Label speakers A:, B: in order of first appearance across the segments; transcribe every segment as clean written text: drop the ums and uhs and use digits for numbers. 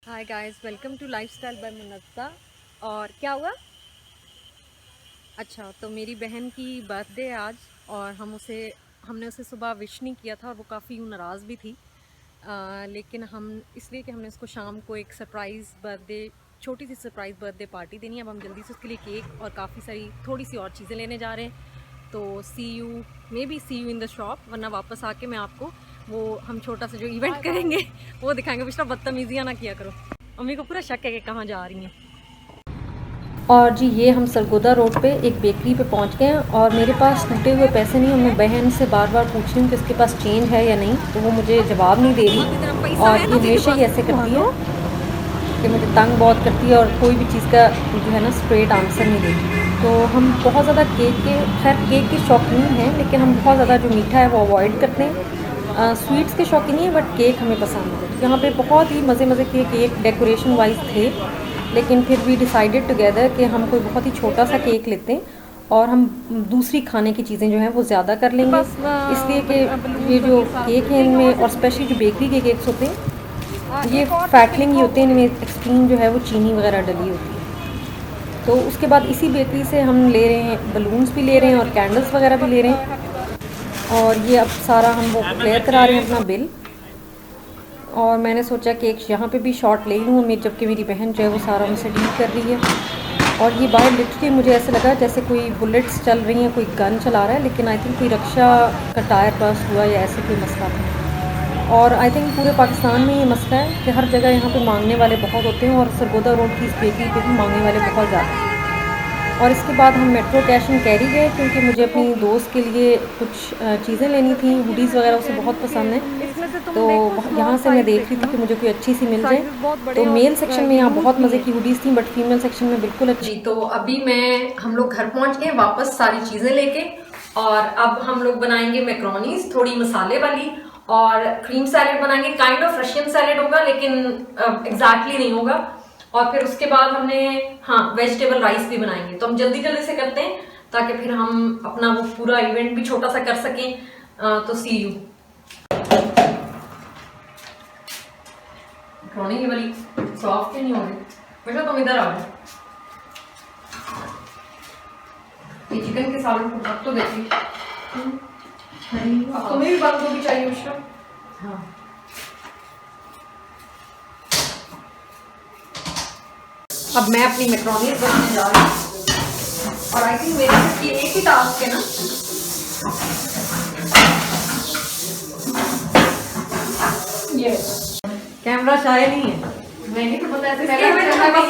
A: Hi guys, welcome to lifestyle by Munatta. और क्या हुआ? अच्छा, तो मेरी बहन की बर्थडे है आज और हमने उसे सुबह विश नहीं किया था और वो काफ़ी नाराज़ भी थी। लेकिन हम इसलिए कि हमने उसको शाम को एक छोटी सी सरप्राइज़ बर्थडे पार्टी देनी है। अब हम जल्दी से उसके लिए केक और काफ़ी सारी थोड़ी सी और चीज़ें लेने जा रहे हैं। तो सी यू इन द शॉप, वरना वापस आके मैं आपको वो हम छोटा सा जो इवेंट करेंगे वो दिखाएंगे। पिछला बदतमीजियाँ ना किया करो। अम्मी को पूरा शक है कि कहाँ जा रही हैं। और जी ये हम सरगोदा रोड पे एक बेकरी पे पहुंच गए हैं और मेरे पास टूटे हुए पैसे नहीं। और मैं बहन से बार बार पूछ रही हूँ कि उसके पास चेंज है या नहीं, तो वो मुझे जवाब नहीं दे रही। और ये हमेशा ही ऐसे करती है कि मुझे तंग बहुत करती है और कोई भी चीज़ का जो है ना स्ट्रेट आंसर नहीं देती। तो हम बहुत ज़्यादा केक के शौकीन हैं, लेकिन हम बहुत ज़्यादा जो मीठा है वो अवॉइड करते हैं। स्वीट्स के शौकीन नहीं है, बट केक हमें पसंद है। यहाँ पे बहुत ही मज़े मज़े के केक डेकोरेशन वाइज थे, लेकिन फिर भी डिसाइडेड टुगेदर कि हम कोई बहुत ही छोटा सा केक लेते हैं और हम दूसरी खाने की चीज़ें जो हैं वो ज़्यादा कर लेंगे। इसलिए कि ये जो केक हैं इनमें, और स्पेशली जो बेकरी के केक्स होते हैं, ये फैटलिंग ही होते हैं। इनमें एक्सट्रीम जो है वो चीनी वगैरह डली होती है। तो उसके बाद इसी बेकरी से हम ले रहे हैं, बलून्स भी ले रहे हैं और कैंडल्स वगैरह भी ले रहे हैं। और ये अब सारा हम वो क्लियर करा रहे हैं अपना बिल। और मैंने सोचा कि एक यहाँ पे भी शॉट ले लूँ मैं, जबकि मेरी बहन जो है वो सारा उनसे डील कर रही है। और ये बाहर लिटरली मुझे ऐसे लगा जैसे कोई बुलेट्स चल रही हैं, कोई गन चला रहा है, लेकिन आई थिंक कोई रक्षा का टायर बस्ट हुआ या ऐसे कोई मसला था। और आई थिंक पूरे पाकिस्तान में ये मसला है कि हर जगह यहाँ पे मांगने वाले बहुत होते हैं, और सरगोदा रोड की इस बेकरी पे भी मांगने वाले बहुत ज़्यादा हैं। और इसके बाद हम मेट्रो कैश एंड कैरी गए, क्योंकि मुझे अपनी दोस्त के लिए कुछ चीज़ें लेनी थी। हुडीज़ वगैरह उसे बहुत पसंद है, तो यहाँ से मैं देख रही थी कि मुझे कोई अच्छी सी मिल जाए। तो मेल सेक्शन में यहाँ बहुत मज़े की हुडीज़ थी, बट फीमेल सेक्शन में बिल्कुल अच्छी। तो अभी हम लोग घर पहुँच गए वापस सारी चीज़ें लेके। और अब हम लोग बनाएंगे मैक्रोनीज, थोड़ी मसाले वाली, और क्रीम सैलेड बनाएंगे। काइंड ऑफ रशियन सैलेड होगा, लेकिन एग्जैक्टली नहीं होगा। और फिर उसके बाद हाँ, वेजिटेबल राइस भी बनाएंगे। तो हम जल्दी जल्दी से करते हैं ताकि फिर हम अपना वो पूरा इवेंट भी छोटा सा कर सकें। तो सी यू। ये वाली सॉफ्ट नहीं हो रही बेटा, तुम इधर आ जाओ। ये चिकन के सालन को अब तो देखिए, तुम्हें भी बंद गोभी चाहिए उसका। हाँ, अब मैं अपनी मैक्रोनीज बनाने जा रही हूँ। और आई थिंक मेरे ये एक ही टास्क है ना। ये कैमरा शायद नहीं है, मैंने तो पता है ऐसे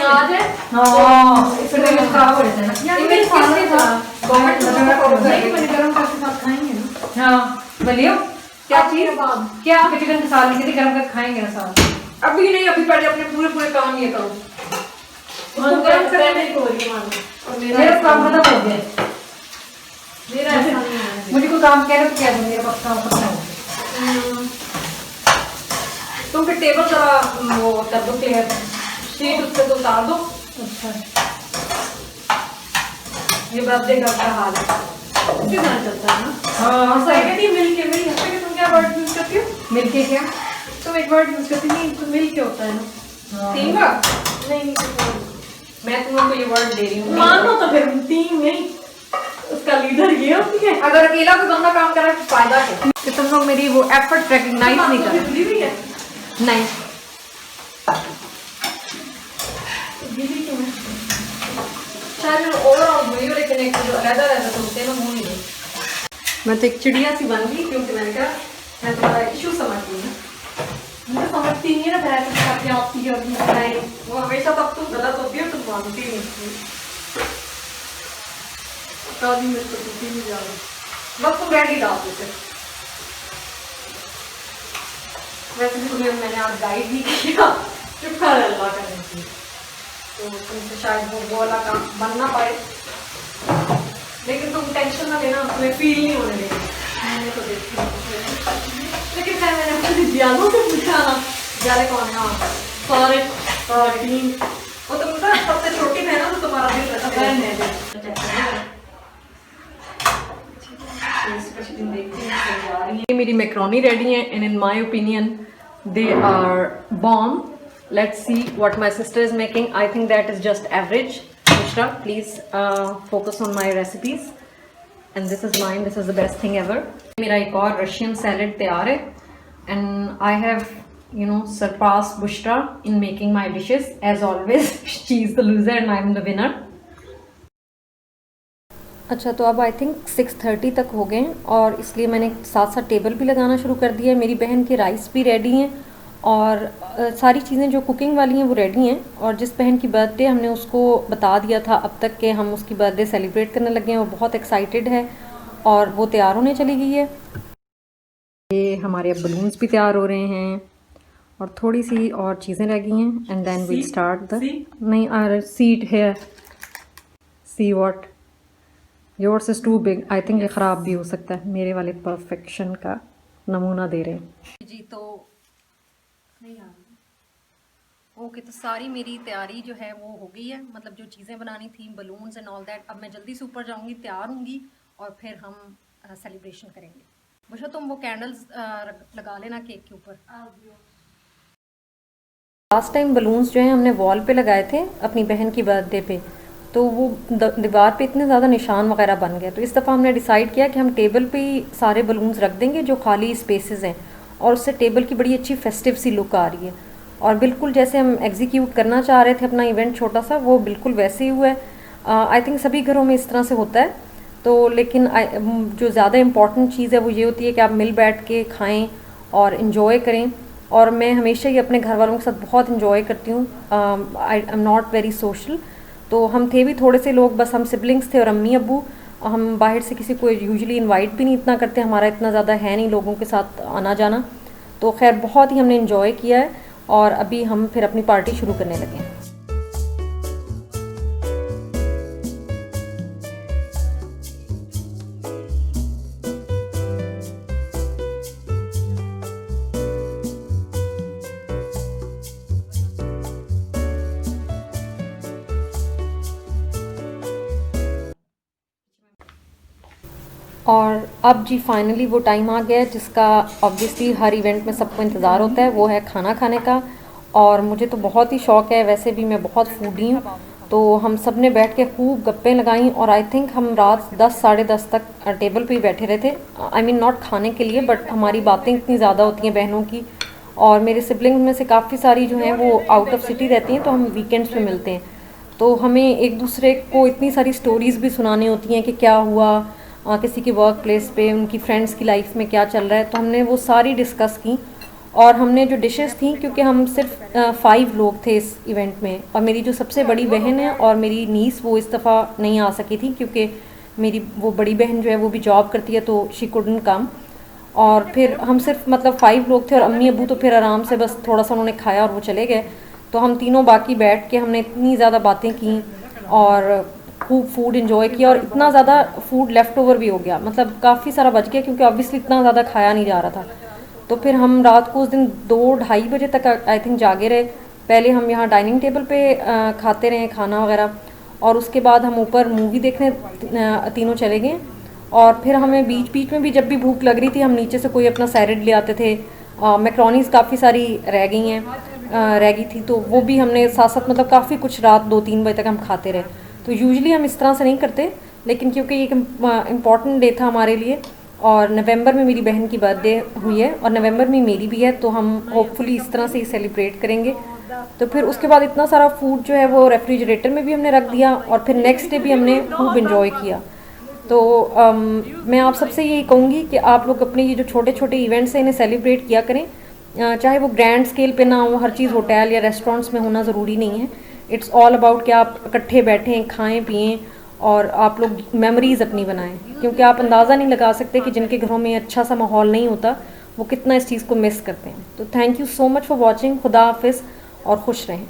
A: आज है। हाँ, इससे खराब हो जाता है ना। इमेज किसके साथ गवर्नमेंट नहीं, मैंने गरम करके साथ खाएंगे ना। हाँ बोलियो, क्या चीज, क्या चिकन के साथ किसी गरम करके खाएंगे ना साथ। अभी नहीं, अभी पहले अपने पूरे पूरे काम ये करो। गरम करने को मेरा काम खत्म हो गया। मेरा ऐसा नहीं है, मुझे कोई काम कह रहे तो कह दो, मेरा काम खत्म हो गया। तो फिर टेबल जरा वो कर दो, क्लियर शीट उस पर तो उतार दो। अच्छा, ये बर्थडे गर्ल का हाल है, इसके साथ चलता है ना। हाँ सही है। मिलके तुम क्या वर्ड यूज करती हो? मिलके क्या? तुम एक वर्ड यूज करती नहीं, तो मिलके होता है ना। टीम का नहीं, मैं तुमको ये वर्ड दे रही हूँ, मान लो। तो फिर टीम नहीं, उसका लीडर ये होती है। अगर अकेला कोई बंदा काम कर रहा है तो फायदा क्या कि तुम लोग मेरी वो एफर्ट रिकॉग्नाइज नहीं कर रहे। नहीं शायद ओवरऑल हुई हो, लेकिन एक जो अलग अलग होते हैं ना वो नहीं। मैं तो एक चिड़िया सी बन गई, क्योंकि मैंने कहा मैं तुम्हारा इशू समझती हूँ ना। मुझे समझती नहीं है ना, फिर करके आपकी जो नहीं, वो हमेशा तब तुम गलत होती हो, तुम मानती नहीं। बस तुम रेडी डाल देते। वैसे भी तुम्हें मैंने आज गाइड भी किया चुपका अल्लाह करने की, तो तुमसे शायद वो वाला काम बन ना पाए, लेकिन तुम टेंशन ना लेना, तुम्हें फील नहीं होने देगी। मैंने तो देखी, लेकिन खैर मैंने अपने दियालों से पूछा ना, दियाले कौन है? सारे टीम, वो तो पता सबसे छोटी बहन है, तो तुम्हारा दिल रहता बहन है। मेरी मैक्रोनी रेडी है, and in my opinion they are bomb. Let's see what my sister is making. I think that is just average. Bushra, please focus on my recipes. And this is mine. This is the best thing ever. मेरा एक और Russian salad तैयार है. And I have, surpassed Bushra in making my dishes. As always, she is the loser and I am the winner. अच्छा, तो अब I think 6:30 तक हो गए और इसलिए मैंने साथ साथ टेबल भी लगाना शुरू कर दिया है. मेरी बहन के राइस भी रेडी हैं और सारी चीज़ें जो कुकिंग वाली हैं वो रेडी हैं. और जिस बहन की बर्थडे हमने उसको बता दिया था अब तक के हम उसकी बर्थडे सेलिब्रेट करने लगे हैं, वो बहुत एक्साइटेड है और वो तैयार होने चली गई है. ये हमारे अब बलून्स भी तैयार हो रहे हैं और थोड़ी सी और चीज़ें रह गई हैं. And then we start the नहीं सीट है. See what yours is too big. I think ये ख़राब भी हो सकता है. मेरे वाले परफेक्शन का नमूना दे रहे हैं जी. तो नहीं आ रही. ओके, तो सारी मेरी तैयारी जो है वो हो गई है. मतलब जो चीज़ें बनानी थी, बलून्स एंड ऑल दैट. अब मैं जल्दी से ऊपर जाऊंगी, तैयार होंगी और फिर हम सेलिब्रेशन करेंगे. बुशरा, तुम वो कैंडल्स लगा लेना केक के ऊपर. लास्ट टाइम बलून्स जो है हमने वॉल पे लगाए थे अपनी बहन की बर्थडे पे, तो वो दीवार पे इतने ज़्यादा निशान वगैरह बन गए. तो इस दफ़ा हमने डिसाइड किया कि हम टेबल पे ही सारे बलून्स रख देंगे जो खाली स्पेसेस हैं और उससे टेबल की बड़ी अच्छी फेस्टिव सी लुक आ रही है. और बिल्कुल जैसे हम एग्जीक्यूट करना चाह रहे थे अपना इवेंट छोटा सा, वो बिल्कुल वैसे ही हुआ है. आई थिंक सभी घरों में इस तरह से होता है. तो लेकिन जो ज़्यादा इम्पॉर्टेंट चीज़ है वो ये होती है कि आप मिल बैठ के खाएँ और इन्जॉय करें. और मैं हमेशा ही अपने घर वालों के साथ बहुत इन्जॉय करती हूँ. I am not very social. तो हम थे भी थोड़े से लोग, बस हम सिबलिंग्स थे और अम्मी अब्बू. हम बाहर से किसी को यूजुअली इनवाइट भी नहीं इतना करते, हमारा इतना ज़्यादा है नहीं लोगों के साथ आना जाना. तो खैर बहुत ही हमने इन्जॉय किया है और अभी हम फिर अपनी पार्टी शुरू करने लगे हैं. और अब जी फाइनली वो टाइम आ गया है जिसका ऑब्वियसली हर इवेंट में सबको इंतज़ार होता है. वो है खाना खाने का. और मुझे तो बहुत ही शौक़ है, वैसे भी मैं बहुत फूडी हूँ. तो हम सब ने बैठ के खूब गप्पें लगाई और आई थिंक हम रात 10 साढ़े 10 तक टेबल पे ही बैठे रहे थे. आई मीन नॉट खाने के लिए, बट हमारी बातें इतनी ज़्यादा होती हैं बहनों की. और मेरे सिबलिंग्स में से काफ़ी सारी जो हैं वो आउट ऑफ सिटी रहती हैं, तो हम वीकेंड्स पे मिलते हैं. तो हमें एक दूसरे को इतनी सारी स्टोरीज़ भी सुनानी होती हैं कि क्या हुआ किसी की वर्क प्लेस पे, उनकी फ्रेंड्स की लाइफ में क्या चल रहा है. तो हमने वो सारी डिस्कस की. और हमने जो डिशेस थी, क्योंकि हम सिर्फ 5 लोग थे इस इवेंट में, और मेरी जो सबसे बड़ी बहन है और मेरी नीस वो इस दफ़ा नहीं आ सकी थी क्योंकि मेरी वो बड़ी बहन जो है वो भी जॉब करती है, तो शी कुडंट कम. और फिर हम सिर्फ मतलब 5 लोग थे और अम्मी अबू तो फिर आराम से बस थोड़ा सा उन्होंने खाया और वो चले गए. तो हम तीनों बाकी बैठ के हमने इतनी ज़्यादा बातें की और खूब फूड इन्जॉय किया. और इतना ज़्यादा फूड लेफ़्ट ओवर भी हो गया, मतलब काफ़ी सारा बच गया क्योंकि ऑब्वियसली इतना ज़्यादा खाया नहीं जा रहा था. तो फिर हम रात को उस दिन 2-2:30 बजे तक आई थिंक जागे रहे. पहले हम यहाँ डाइनिंग टेबल पे खाते रहे खाना वगैरह, और उसके बाद हम ऊपर मूवी देखने तीनों चले गए. और फिर हमें बीच बीच में भी जब भी भूख लग रही थी हम नीचे से कोई अपना सैलेड ले आते थे. मैक्रोनीज़ काफ़ी सारी रह गई थी, तो वो भी हमने साथ साथ मतलब काफ़ी कुछ रात 2-3 बजे तक हम खाते रहे. तो यूजुअली हम इस तरह से नहीं करते, लेकिन क्योंकि ये एक इम्पॉर्टेंट डे था हमारे लिए और नवंबर में मेरी बहन की बर्थडे हुई है और नवंबर में मेरी भी है, तो हम होपफुली इस तरह से ही सेलिब्रेट करेंगे. तो फिर उसके बाद इतना सारा फूड जो है वो रेफ्रिजरेटर में भी हमने रख दिया और फिर नेक्स्ट डे भी हमने खूब इन्जॉय किया. तो मैं आप सबसे यही कहूँगी कि आप लोग अपने ये जो छोटे छोटे इवेंट्स हैं इन्हें सेलिब्रेट किया करें. चाहे वो ग्रैंड स्केल पे ना हो, हर चीज़ होटल या रेस्टोरेंट्स में होना ज़रूरी नहीं है. इट्स ऑल अबाउट कि आप इकट्ठे बैठें, खाएं पिएं और आप लोग मेमोरीज़ अपनी बनाएं, क्योंकि आप अंदाज़ा नहीं लगा सकते कि जिनके घरों में अच्छा सा माहौल नहीं होता वो कितना इस चीज़ को मिस करते हैं. तो thank you so much for watching. खुदा हाफिज़ और खुश रहें.